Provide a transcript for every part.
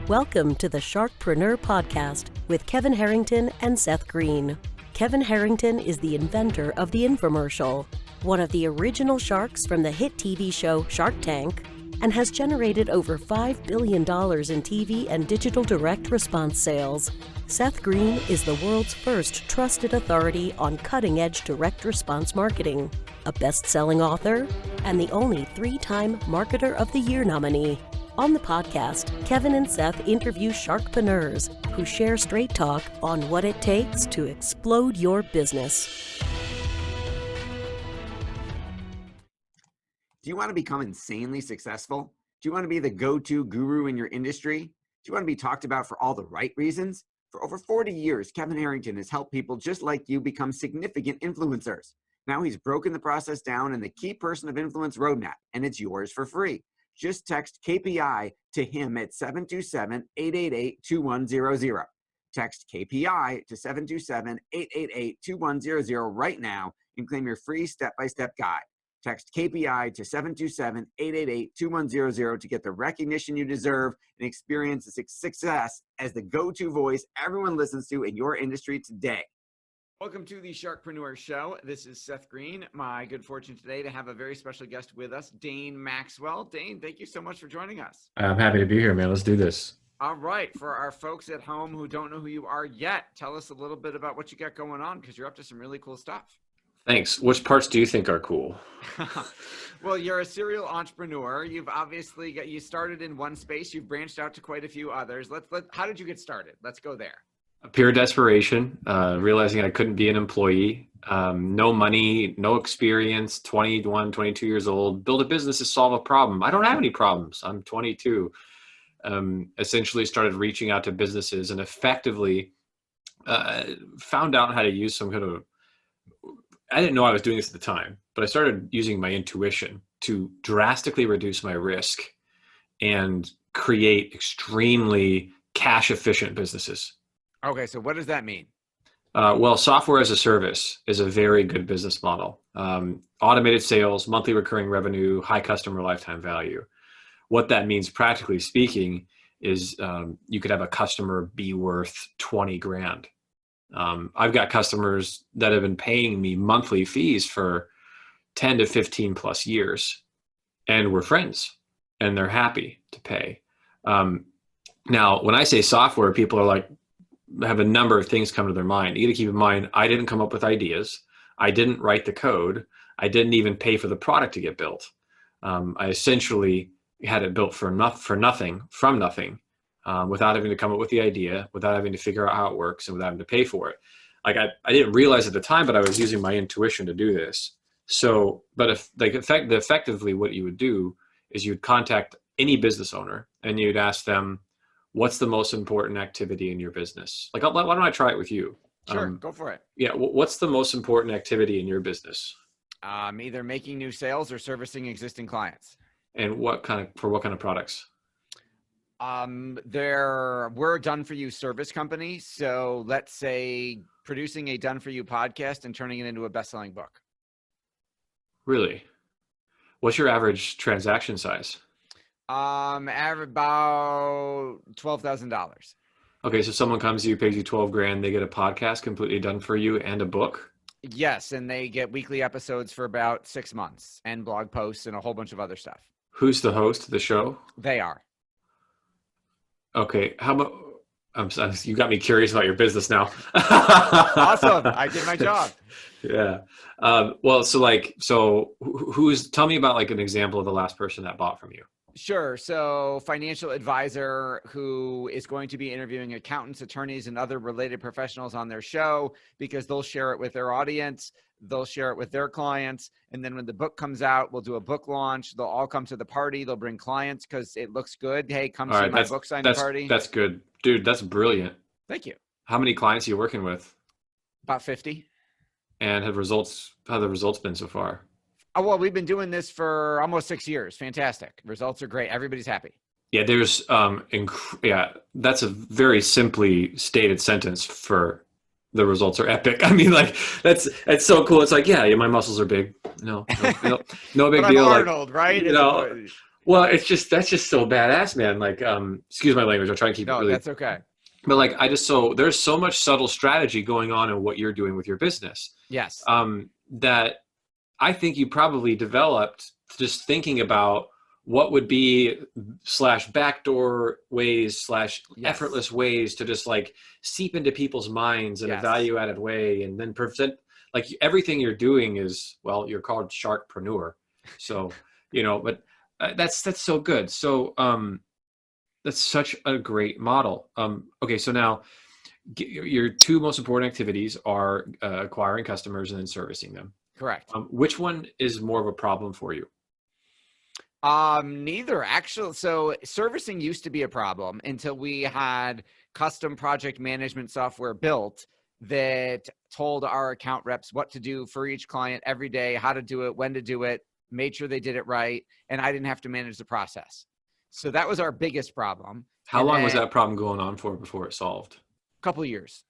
Welcome to the SharkPreneur podcast with Kevin Harrington and Seth Green. Kevin Harrington is the inventor of the infomercial, one of the original sharks from the hit TV show Shark Tank, and has generated over $5 billion in TV and digital direct response sales. Seth Green is the world's first trusted authority on cutting-edge direct response marketing, a best-selling author, and the only 3-time Marketer of the Year nominee. On the podcast, Kevin and Seth interview sharkpreneurs who share straight talk on what it takes to explode your business. Do you want to become insanely successful? Do you want to be the go-to guru in your industry? Do you want to be talked about for all the right reasons? For over 40 years, Kevin Harrington has helped people just like you become significant influencers. Now he's broken the process down in the Key Person of Influence roadmap, and it's yours for free. Just text KPI to him at 727-888-2100. Text KPI to 727-888-2100 right now and claim your free step-by-step guide. Text KPI to 727-888-2100 to get the recognition you deserve and experience the success as the go-to voice everyone listens to in your industry today. Welcome to the SharkPreneur Show. This is Seth Green. My good fortune today to have a very special guest with us, Dane Maxwell. Dane, thank you so much for joining us. I'm happy to be here, man. Let's do this. All right. For our folks at home who don't know who you are yet, tell us a little bit about what you got going on, because you're up to some really cool stuff. Thanks. Which parts do you think are cool? Well, you're a serial entrepreneur. You've obviously you started in one space. You've branched out to quite a few others. How did you get started? Let's go there. Pure desperation, realizing I couldn't be an employee, no money, no experience, 21, 22 years old, build a business to solve a problem. I don't have any problems. I'm 22. Essentially started reaching out to businesses and effectively found out how to use some kind of, I didn't know I was doing this at the time, but I started using my intuition to drastically reduce my risk and create extremely cash efficient businesses. Okay, so what does that mean? Well, software as a service is a very good business model. Automated sales, monthly recurring revenue, high customer lifetime value. What that means, practically speaking, is you could have a customer be worth 20 grand. I've got customers that have been paying me monthly fees for 10 to 15 plus years, and we're friends, and they're happy to pay. Now, when I say software, people are like, have a number of things come to their mind. You got to keep in mind, I didn't come up with ideas. I didn't write the code. I didn't even pay for the product to get built. I essentially had it built from nothing, without having to come up with the idea, without having to figure out how it works, and without having to pay for it. Like I didn't realize at the time, but I was using my intuition to do this. So, but effectively what you would do is you'd contact any business owner and you'd ask them, what's the most important activity in your business? Like, why don't I try it with you? Sure, go for it. Yeah, what's the most important activity in your business? Either making new sales or servicing existing clients. And what kind of products? We're a done-for-you service company. So let's say producing a done-for-you podcast and turning it into a best-selling book. Really? What's your average transaction size? About $12,000. Okay, so someone comes to you, pays you 12 grand, they get a podcast completely done for you and a book? Yes, and they get weekly episodes for about 6 months and blog posts and a whole bunch of other stuff. Who's the host of the show? They are. Okay, how about, you got me curious about your business now. Awesome, I did my job. Yeah. Well, tell me about like an example of the last person that bought from you. Sure. So financial advisor who is going to be interviewing accountants, attorneys, and other related professionals on their show because they'll share it with their audience. They'll share it with their clients. And then when the book comes out, we'll do a book launch. They'll all come to the party. They'll bring clients because it looks good. Hey, come see my book signing party. That's good. Dude, that's brilliant. Thank you. How many clients are you working with? About 50. And how have the results been so far? Oh, well, we've been doing this for almost 6 years. Fantastic. Results are great. Everybody's happy. Yeah, that's a very simply stated sentence for the results are epic. I mean, like that's so cool. It's like, yeah, my muscles are big. No big deal. I'm Arnold, right? Well, that's just so badass, man. Like, excuse my language. I'll try and keep it No, really. that's okay. But like, there's so much subtle strategy going on in what you're doing with your business. Yes. That I think you probably developed just thinking about what would be / backdoor ways / effortless ways to just like seep into people's minds in a value added way. And then present, like everything you're doing is, well, you're called SharkPreneur. So, but that's so good. So, that's such a great model. Okay. So now your two most important activities are acquiring customers and then servicing them. Correct. Which one is more of a problem for you? Neither, actually. So servicing used to be a problem until we had custom project management software built that told our account reps what to do for each client every day, how to do it, when to do it, made sure they did it right, and I didn't have to manage the process. So that was our biggest problem. How long was that problem going on for before it solved? A couple of years.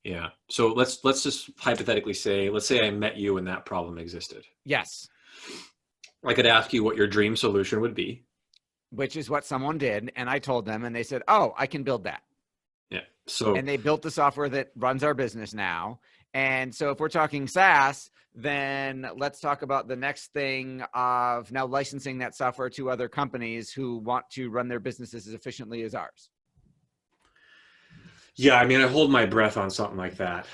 Yeah. So let's just hypothetically say, let's say I met you and that problem existed. Yes. I could ask you what your dream solution would be. Which is what someone did. And I told them, and they said, oh, I can build that. Yeah. So, and they built the software that runs our business now. And so if we're talking SaaS, then let's talk about the next thing of now licensing that software to other companies who want to run their businesses as efficiently as ours. Yeah. I mean, I hold my breath on something like that.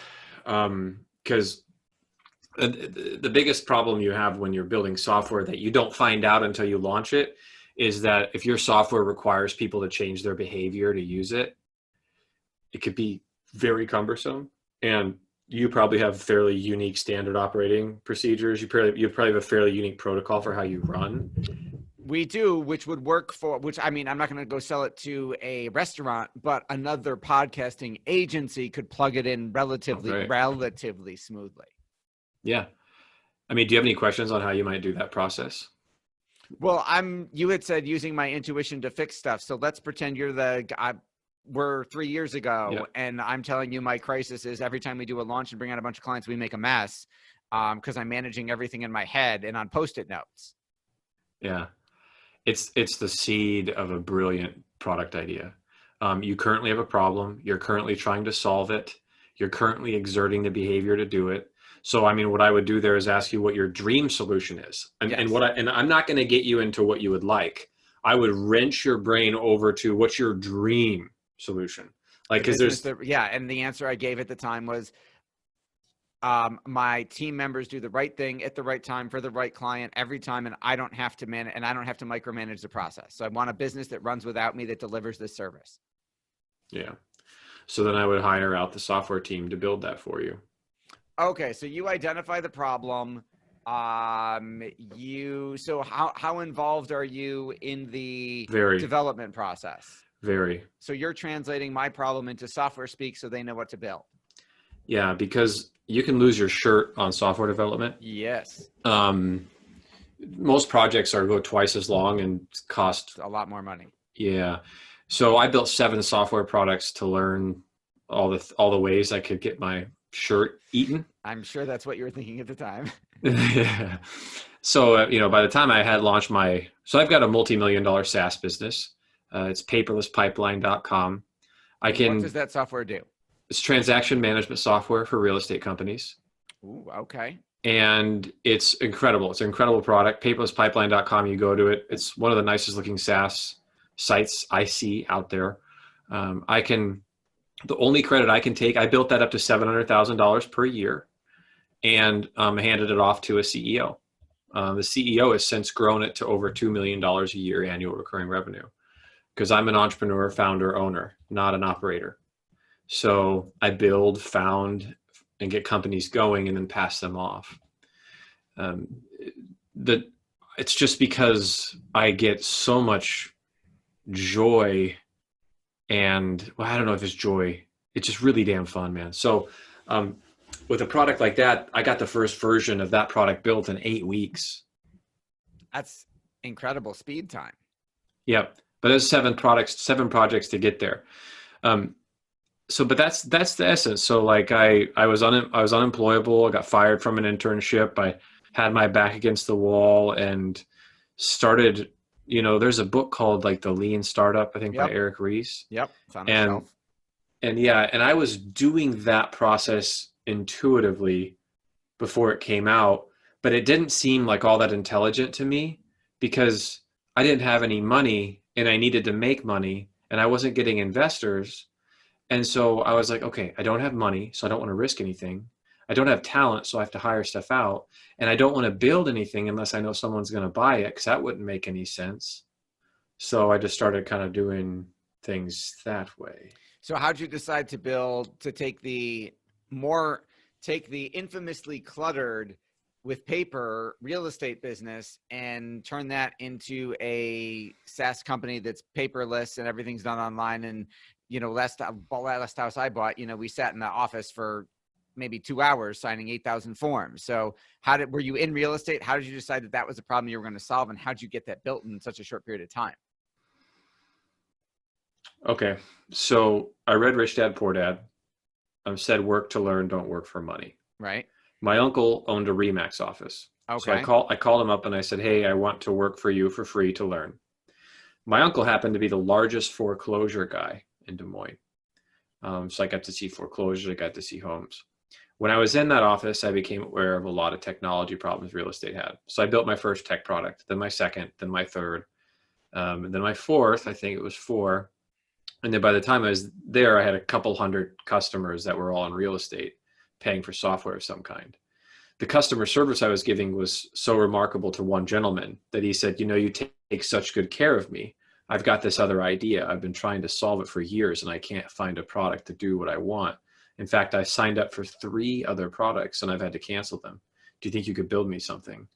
Because the biggest problem you have when you're building software that you don't find out until you launch it is that if your software requires people to change their behavior to use it, it could be very cumbersome. And you probably have fairly unique standard operating procedures. You probably have a fairly unique protocol for how you run. We do, which would work for, which I mean, I'm not going to go sell it to a restaurant, but another podcasting agency could plug it in relatively smoothly. Yeah. I mean, do you have any questions on how you might do that process? Well, you had said using my intuition to fix stuff. So let's pretend you're the guy. We're 3 years ago and I'm telling you my crisis is every time we do a launch and bring out a bunch of clients, we make a mess because I'm managing everything in my head and on Post-it notes. Yeah. It's the seed of a brilliant product idea. You currently have a problem. You're currently trying to solve it. You're currently exerting the behavior to do it. So, I mean, what I would do there is ask you what your dream solution is. And, and I'm not going to get you into what you would like. I would wrench your brain over to what's your dream solution. Like, because and the answer I gave at the time was my team members do the right thing at the right time for the right client every time. And I don't have to micromanage the process. So I want a business that runs without me that delivers this service. Yeah. So then I would hire out the software team to build that for you. Okay, so you identify the problem. So how involved are you in the development process? Very. So you're translating my problem into software speak so they know what to build. Yeah, because you can lose your shirt on software development. Yes. Most projects go twice as long and cost a lot more money. Yeah. So I built 7 software products to learn all the ways I could get my shirt eaten. I'm sure that's what you were thinking at the time. Yeah. So, by the time I had launched so I've got a multi-million-dollar SaaS business. It's paperlesspipeline.com. What does that software do? It's transaction management software for real estate companies. Ooh, okay. And it's incredible. It's an incredible product. Paperlesspipeline.com. You go to it. It's one of the nicest looking SaaS sites I see out there. The only credit I can take, I built that up to $700,000 per year and handed it off to a CEO. The CEO has since grown it to over $2 million a year annual recurring revenue because I'm an entrepreneur, founder, owner, not an operator. So I build, found, and get companies going and then pass them off. It's just because I get so much joy and I don't know if it's joy. It's just really damn fun, man. So with a product like that, I got the first version of that product built in 8 weeks. That's incredible speed time. Yep. But there's 7 projects to get there. But that's the essence. So like I was unemployable. I got fired from an internship. I had my back against the wall and started there's a book called like The Lean Startup, I think by Yep. Eric Ries. Yep. Found And, myself. and I was doing that process intuitively before it came out, but it didn't seem like all that intelligent to me because I didn't have any money and I needed to make money and I wasn't getting investors. And so I was like, okay, I don't have money, so I don't want to risk anything. I don't have talent, so I have to hire stuff out. And I don't want to build anything unless I know someone's going to buy it, because that wouldn't make any sense. So I just started kind of doing things that way. So how'd you decide to take the infamously cluttered with paper real estate business and turn that into a SaaS company that's paperless and everything's done online? And, last house I bought, we sat in the office for maybe 2 hours signing 8,000 forms. So were you in real estate? How did you decide that was a problem you were going to solve? And how'd you get that built in such a short period of time? Okay. So I read Rich Dad, Poor Dad. Said work to learn, don't work for money. Right. My uncle owned a Remax office. Okay. So I called him up and I said, hey, I want to work for you for free to learn. My uncle happened to be the largest foreclosure guy in Des Moines. So I got to see foreclosures, I got to see homes. When I was in that office, I became aware of a lot of technology problems real estate had. So I built my first tech product, then my second, then my third, and then my fourth, I think it was 4. And then by the time I was there, I had a couple hundred customers that were all in real estate paying for software of some kind. The customer service I was giving was so remarkable to one gentleman that he said, you take such good care of me. I've got this other idea. I've been trying to solve it for years and I can't find a product to do what I want. In fact, I signed up for 3 other products and I've had to cancel them. Do you think you could build me something?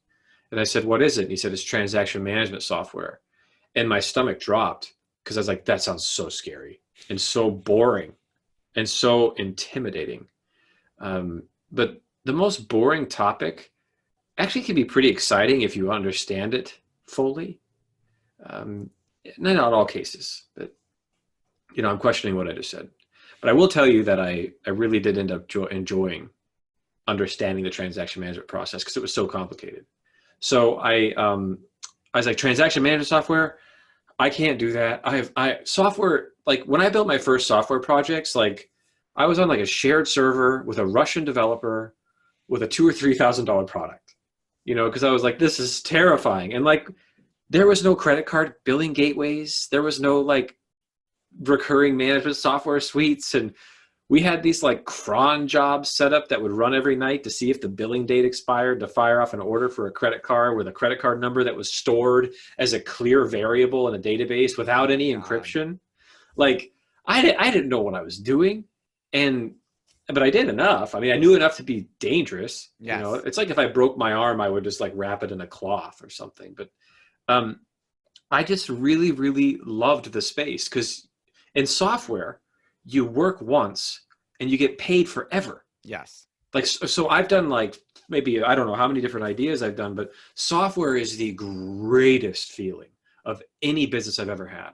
And I said, what is it? And he said, it's transaction management software. And my stomach dropped because I was like, that sounds so scary and so boring and so intimidating. But the most boring topic actually can be pretty exciting if you understand it fully. Not all cases, but I'm questioning what I just said. But I will tell you that I really did end up enjoying understanding the transaction management process because it was so complicated. So I was like, transaction management software, I can't do that. Software, like when I built my first software projects, like I was on like a shared server with a Russian developer with a $2,000 or $3,000 product, because I was like, this is terrifying. And like, there was no credit card billing gateways. There was no like recurring management software suites. And we had these like cron jobs set up that would run every night to see if the billing date expired to fire off an order for a credit card with a credit card number that was stored as a clear variable in a database without any encryption. Like I didn't know what I was doing. But I did enough. I mean, I knew enough to be dangerous. Yes. It's like if I broke my arm, I would just like wrap it in a cloth or something. But I just really, really loved the space because in software, you work once and you get paid forever. Yes. Like, so I've done like, maybe, I don't know how many different ideas I've done, but software is the greatest feeling of any business I've ever had.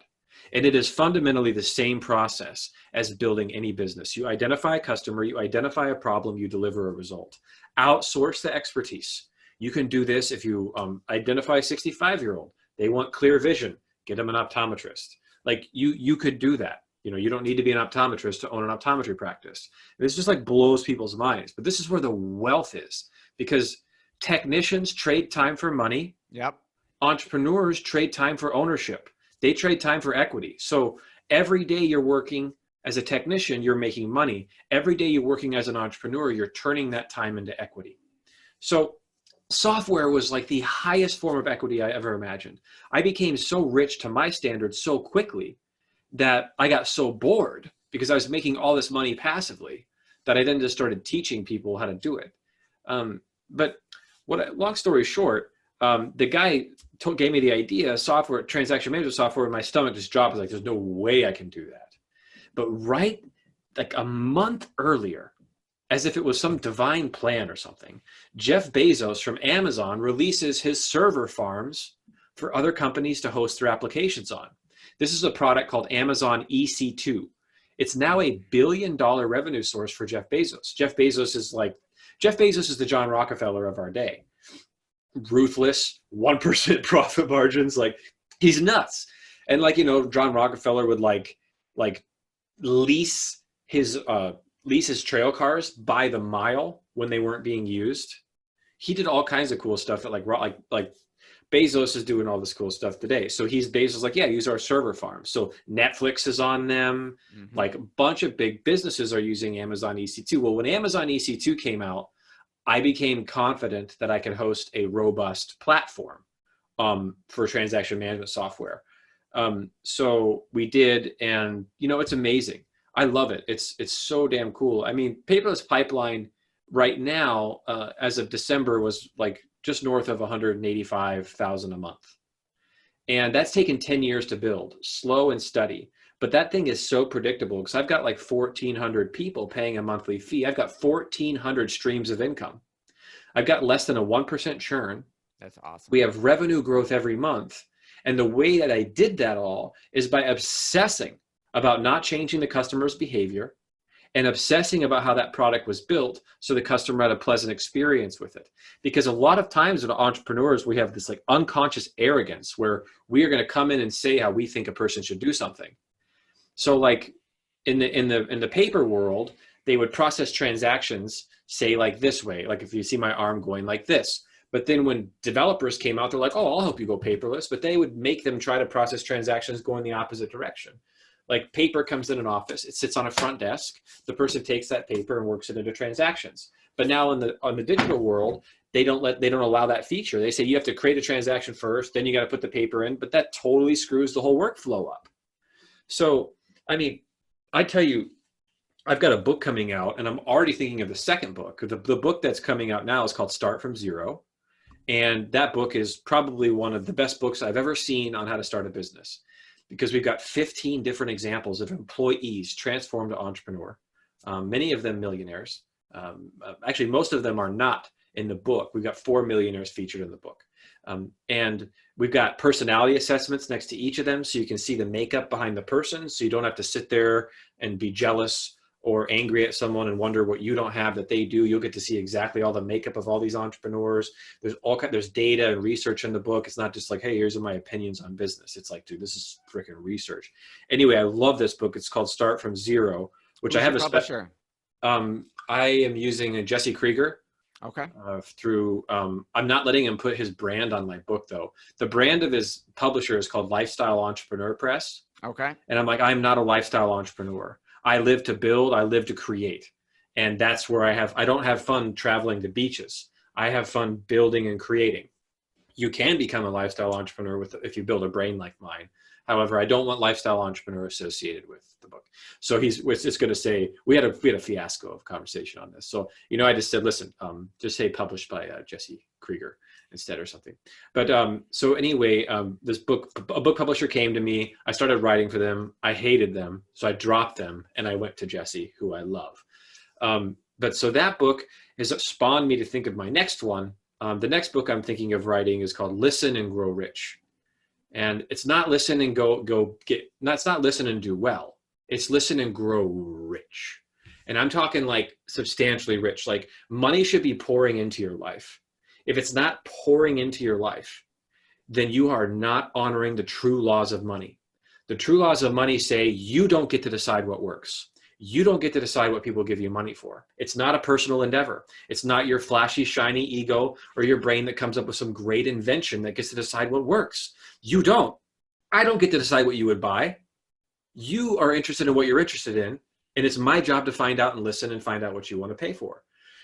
And it is fundamentally the same process as building any business. You identify a customer, you identify a problem, you deliver a result. Outsource the expertise. You can do this if you identify a 65-year-old. They want clear vision. Get them an optometrist. Like you could do that. You don't need to be an optometrist to own an optometry practice. This just like blows people's minds. But this is where the wealth is because technicians trade time for money. Yep. Entrepreneurs trade time for ownership. They trade time for equity. So every day you're working as a technician, you're making money. Every day you're working as an entrepreneur, you're turning that time into equity. So software was like the highest form of equity I ever imagined. I became so rich to my standards so quickly that I got so bored because I was making all this money passively that I then just started teaching people how to do it. But long story short, the guy gave me the idea, software, transaction management software, and my stomach just dropped. I was like, there's no way I can do that. But right like a month earlier, as if it was some divine plan or something, Jeff Bezos from Amazon releases his server farms for other companies to host their applications on. This is a product called Amazon EC2. It's now $1 billion revenue source for Jeff Bezos. Jeff Bezos is the John Rockefeller of our day. Ruthless, 1% profit margins. Like He's nuts. And like, John Rockefeller would like lease his trail cars by the mile when they weren't being used. He did all kinds of cool stuff that like Bezos is doing all this cool stuff today. So Bezos like, yeah, use our server farms. So Netflix is on them. Mm-hmm. Like a bunch of big businesses are using Amazon EC2. Well, when Amazon EC2 came out, I became confident that I could host a robust platform for transaction management software. So we did, and it's amazing. I love it. It's so damn cool. I mean, paperless pipeline right now, as of December, was like just north of 185,000 a month. And that's taken 10 years to build, slow and steady. But that thing is so predictable because I've got like 1,400 people paying a monthly fee. I've got 1,400 streams of income. I've got less than a 1% churn. That's awesome. We have revenue growth every month. And the way that I did that all is by obsessing about not changing the customer's behavior and obsessing about how that product was built so the customer had a pleasant experience with it. Because a lot of times with entrepreneurs, we have this like unconscious arrogance where we are going to come in and say how we think a person should do something. So like in the paper world, they would process transactions, say like this way, like if you see my arm going like this. But then when developers came out, they're like, oh, I'll help you go paperless. But they would make them try to process transactions going the opposite direction. Like paper comes in an office, it sits on a front desk. The person takes that paper and works it into transactions. But now on the digital world, they don't allow that feature. They say you have to create a transaction first, then you got to put the paper in, but that totally screws the whole workflow up. So, I mean, I tell you, I've got a book coming out and I'm already thinking of the second book. The book that's coming out now is called Start from Zero. And that book is probably one of the best books I've ever seen on how to start a business, because we've got 15 different examples of employees transformed to entrepreneur, many of them millionaires. Actually, most of them are not in the book. We've got 4 millionaires featured in the book. And we've got personality assessments next to each of them, so you can see the makeup behind the person, so you don't have to sit there and be jealous or angry at someone and wonder what you don't have that they do. You'll get to see exactly all the makeup of all these entrepreneurs. There's data and research in the book. It's not just like, hey, here's my opinions on business. It's like, dude, this is freaking research. Anyway, I love this book. It's called Start from Zero, which I have a publisher. I am using a Jesse Krieger. Okay. I'm not letting him put his brand on my book though. The brand of his publisher is called Lifestyle Entrepreneur Press. Okay. And I'm like, I'm not a lifestyle entrepreneur. I live to build, I live to create. And that's where I don't have fun traveling to beaches. I have fun building and creating. You can become a lifestyle entrepreneur if you build a brain like mine. However, I don't want lifestyle entrepreneur associated with the book. So it's just going to say, we had a fiasco of conversation on this. So, I just said, listen, just say published by Jesse Krieger instead or something. But so anyway, a book publisher came to me. I started writing for them. I hated them. So I dropped them and I went to Jesse, who I love. But so that book has spawned me to think of my next one. The next book I'm thinking of writing is called Listen and Grow Rich. And it's not listen and it's not listen and do well. It's listen and grow rich. And I'm talking like substantially rich, like money should be pouring into your life. If it's not pouring into your life, then you are not honoring the true laws of money. The true laws of money say you don't get to decide what works. You don't get to decide what people give you money for. It's not a personal endeavor. It's not your flashy, shiny ego or your brain that comes up with some great invention that gets to decide what works. You don't. I don't get to decide what you would buy. You are interested in what you're interested in, and it's my job to find out and listen and find out what you want to pay for.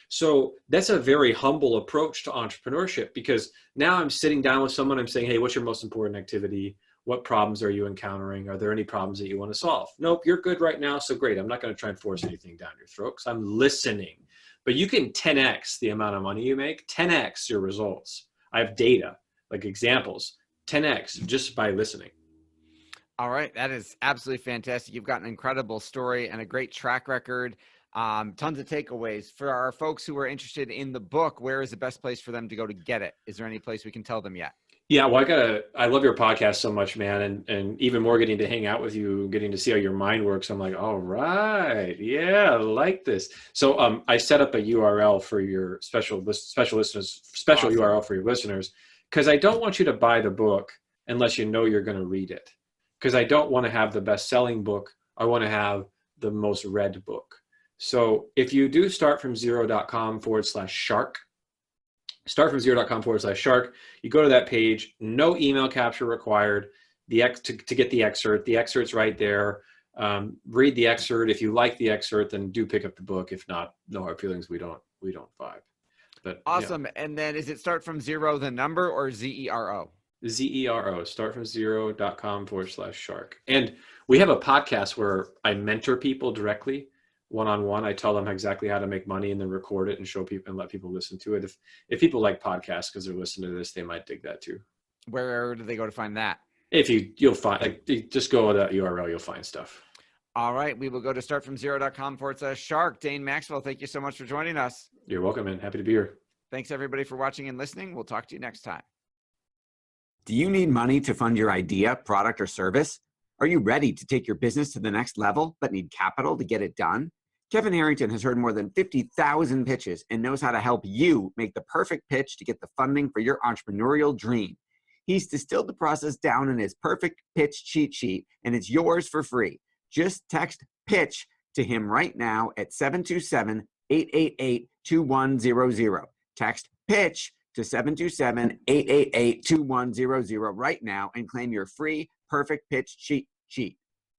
So that's a very humble approach to entrepreneurship, because now I'm sitting down with someone, I'm saying, hey, what's your most important activity? What problems are you encountering? Are there any problems that you want to solve? Nope, you're good right now, so great. I'm not going to try and force anything down your throat because I'm listening. But you can 10x the amount of money you make, 10x your results. I have data, like examples, 10x just by listening. All right, that is absolutely fantastic. You've got an incredible story and a great track record. Tons of takeaways. For our folks who are interested in the book, where is the best place for them to go to get it? Is there any place we can tell them yet? Yeah, well, I love your podcast so much, man. And even more getting to hang out with you, getting to see how your mind works. I'm like, all right. Yeah, I like this. So I set up a URL for your special listeners, awesome. URL for your listeners, because I don't want you to buy the book unless you know you're going to read it. Because I don't want to have the best-selling book. I want to have the most read book. So if you do startfromzero.com/shark, startfromzero.com/shark, you go to that page, no email capture required. To get the excerpt's right there. Read the excerpt. If you like the excerpt, then do pick up the book. If not, no hard feelings. We don't vibe. But awesome. Yeah. And then is it start from zero, the number, or ZERO? ZERO, startfromzero.com/shark. And we have a podcast where I mentor people directly, one-on-one. I tell them exactly how to make money and then record it and show people and let people listen to it. If people like podcasts because they're listening to this, they might dig that too. Where do they go to find that? You'll find, just go to that URL, you'll find stuff. All right. We will go to startfromzero.com/shark. Dane Maxwell, thank you so much for joining us. You're welcome, man. Happy to be here. Thanks everybody for watching and listening. We'll talk to you next time. Do you need money to fund your idea, product, or service? Are you ready to take your business to the next level, but need capital to get it done? Kevin Harrington has heard more than 50,000 pitches and knows how to help you make the perfect pitch to get the funding for your entrepreneurial dream. He's distilled the process down in his perfect pitch cheat sheet, and it's yours for free. Just text PITCH to him right now at 727-888-2100. Text PITCH to 727-888-2100 right now and claim your free perfect pitch cheat sheet.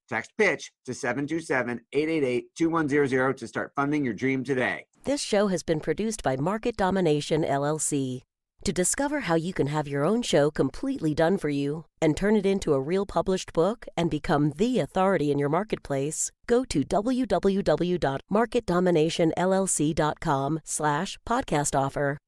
Text PITCH to 727-888-2100 to start funding your dream today. This show has been produced by Market Domination, LLC. To discover how you can have your own show completely done for you and turn it into a real published book and become the authority in your marketplace, go to www.marketdominationllc.com/podcast offer.